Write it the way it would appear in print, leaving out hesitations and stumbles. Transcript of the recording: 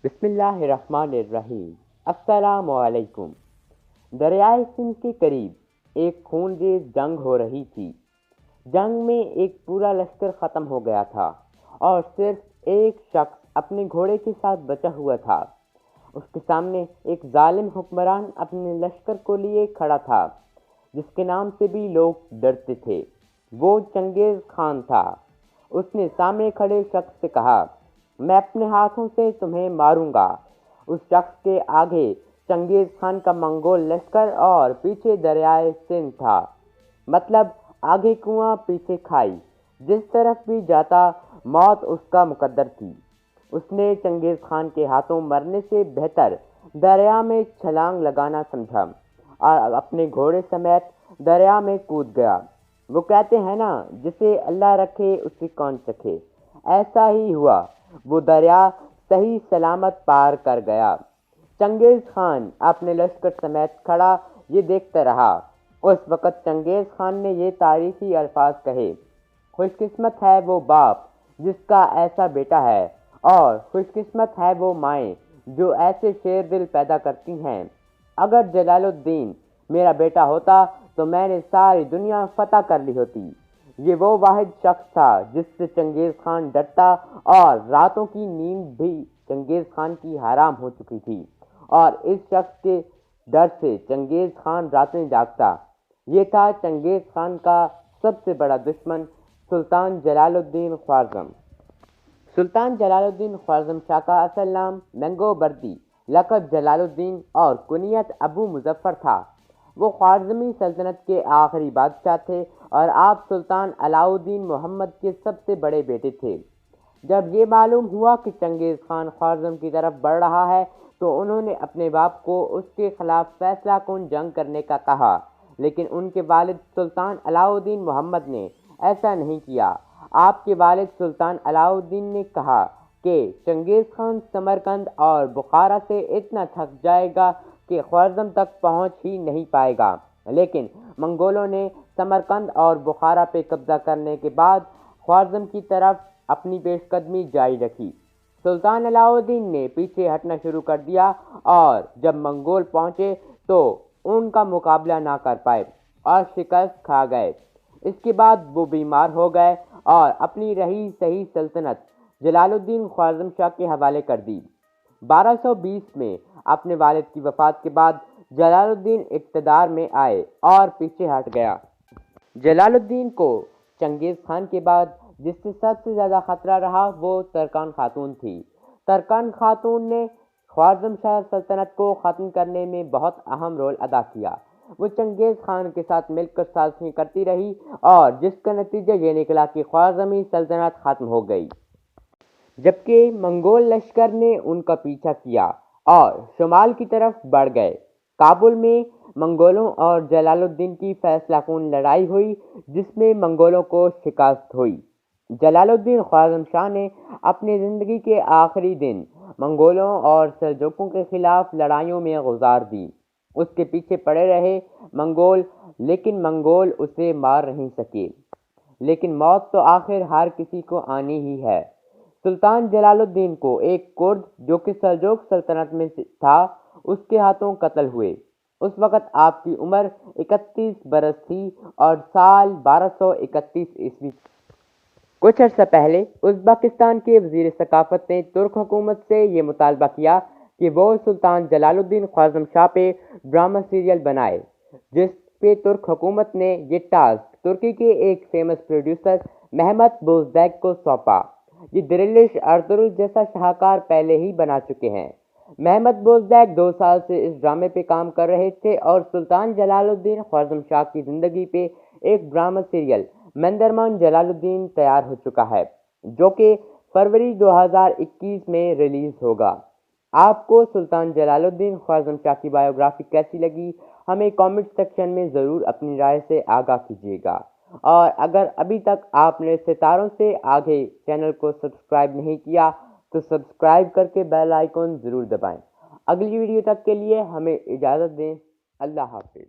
بسم اللہ الرحمن الرحیم۔ السلام علیکم۔ دریائے سندھ کے قریب ایک خونریز جنگ ہو رہی تھی۔ جنگ میں ایک پورا لشکر ختم ہو گیا تھا اور صرف ایک شخص اپنے گھوڑے کے ساتھ بچا ہوا تھا۔ اس کے سامنے ایک ظالم حکمران اپنے لشکر کو لیے کھڑا تھا، جس کے نام سے بھی لوگ ڈرتے تھے۔ وہ چنگیز خان تھا۔ اس نے سامنے کھڑے شخص سے کہا، میں اپنے ہاتھوں سے تمہیں ماروں گا۔ اس شخص کے آگے چنگیز خان کا منگول لشکر اور پیچھے دریائے سندھ تھا، مطلب آگے کنواں پیچھے کھائی، جس طرف بھی جاتا موت اس کا مقدر تھی۔ اس نے چنگیز خان کے ہاتھوں مرنے سے بہتر دریا میں چھلانگ لگانا سمجھا اور اپنے گھوڑے سمیت دریا میں کود گیا۔ وہ کہتے ہیں نا، جسے اللہ رکھے اسے کون چکھے، ایسا ہی ہوا۔ وہ دریا صحیح سلامت پار کر گیا۔ چنگیز خان اپنے لشکر سمیت کھڑا یہ دیکھتا رہا۔ اس وقت چنگیز خان نے یہ تاریخی الفاظ کہے، خوش قسمت ہے وہ باپ جس کا ایسا بیٹا ہے، اور خوش قسمت ہے وہ مائیں جو ایسے شیر دل پیدا کرتی ہیں۔ اگر جلال الدین میرا بیٹا ہوتا تو میں نے ساری دنیا فتح کر لی ہوتی۔ یہ وہ واحد شخص تھا جس سے چنگیز خان ڈرتا، اور راتوں کی نیند بھی چنگیز خان کی حرام ہو چکی تھی، اور اس شخص کے ڈر سے چنگیز خان راتیں جاگتا۔ یہ تھا چنگیز خان کا سب سے بڑا دشمن، سلطان جلال الدین خوارزم۔ سلطان جلال الدین خوارزم شاہ کا اصل نام منگو بردی، لقب جلال الدین اور کنیت ابو مظفر تھا۔ وہ خوارزمی سلطنت کے آخری بادشاہ تھے اور آپ سلطان علاء الدین محمد کے سب سے بڑے بیٹے تھے۔ جب یہ معلوم ہوا کہ چنگیز خان خوارزم کی طرف بڑھ رہا ہے تو انہوں نے اپنے باپ کو اس کے خلاف فیصلہ کن جنگ کرنے کا کہا، لیکن ان کے والد سلطان علاء الدین محمد نے ایسا نہیں کیا۔ آپ کے والد سلطان علاء الدین نے کہا کہ چنگیز خان سمرقند اور بخارا سے اتنا تھک جائے گا کہ خوارزم تک پہنچ ہی نہیں پائے گا، لیکن منگولوں نے سمرقند اور بخارا پہ قبضہ کرنے کے بعد خوارزم کی طرف اپنی پیش قدمی جاری رکھی۔ سلطان علاء الدین نے پیچھے ہٹنا شروع کر دیا، اور جب منگول پہنچے تو ان کا مقابلہ نہ کر پائے اور شکست کھا گئے۔ اس کے بعد وہ بیمار ہو گئے اور اپنی رہی سہی سلطنت جلال الدین خوارزم شاہ کے حوالے کر دی۔ 1220 میں اپنے والد کی وفات کے بعد جلال الدین اقتدار میں آئے اور پیچھے ہٹ گیا۔ جلال الدین کو چنگیز خان کے بعد جس سے سب سے زیادہ خطرہ رہا وہ ترکان خاتون تھی۔ ترکان خاتون نے خوارزم شاہ سلطنت کو ختم کرنے میں بہت اہم رول ادا کیا۔ وہ چنگیز خان کے ساتھ مل کر سازشیں کرتی رہی، اور جس کا نتیجہ یہ نکلا کہ خوارزمی سلطنت ختم ہو گئی۔ جبکہ منگول لشکر نے ان کا پیچھا کیا اور شمال کی طرف بڑھ گئے۔ کابل میں منگولوں اور جلال الدین کی فیصلہ کن لڑائی ہوئی، جس میں منگولوں کو شکست ہوئی۔ جلال الدین خوارزم شاہ نے اپنی زندگی کے آخری دن منگولوں اور سلجوقوں کے خلاف لڑائیوں میں گزار دی۔ اس کے پیچھے پڑے رہے منگول، لیکن منگول اسے مار نہیں سکے۔ لیکن موت تو آخر ہر کسی کو آنی ہی ہے۔ سلطان جلال الدین کو ایک کرد جو کہ سلجوق سلطنت میں تھا، اس کے ہاتھوں قتل ہوئے۔ اس وقت آپ کی عمر 31 برس تھی اور سال 1231 عیسوی۔ کچھ عرصہ پہلے ازبکستان کے وزیر ثقافت نے ترک حکومت سے یہ مطالبہ کیا کہ وہ سلطان جلال الدین خوارزم شاہ پہ ڈرامہ سیریل بنائے، جس پہ ترک حکومت نے یہ ٹاسک ترکی کے ایک فیمس پروڈیوسر مہمت بوزدیگ کو سونپا۔ یہ دریلش ارطغرل جیسا شاہکار پہلے ہی بنا چکے ہیں۔ مہمت بوزدیگ 2 سال سے اس ڈرامے پہ کام کر رہے تھے اور سلطان جلال الدین خوارزم شاہ کی زندگی پہ ایک ڈرامہ سیریل مندرمان جلال الدین تیار ہو چکا ہے، جو کہ فروری 2021 میں ریلیز ہوگا۔ آپ کو سلطان جلال الدین خوارزم شاہ کی بایوگرافی کیسی لگی؟ ہمیں کامنٹ سیکشن میں ضرور اپنی رائے سے آگاہ کیجیے گا، اور اگر ابھی تک آپ نے ستاروں سے آگے چینل کو سبسکرائب نہیں کیا تو سبسکرائب کر کے بیل آئیکن ضرور دبائیں۔ اگلی ویڈیو تک کے لیے ہمیں اجازت دیں۔ اللہ حافظ۔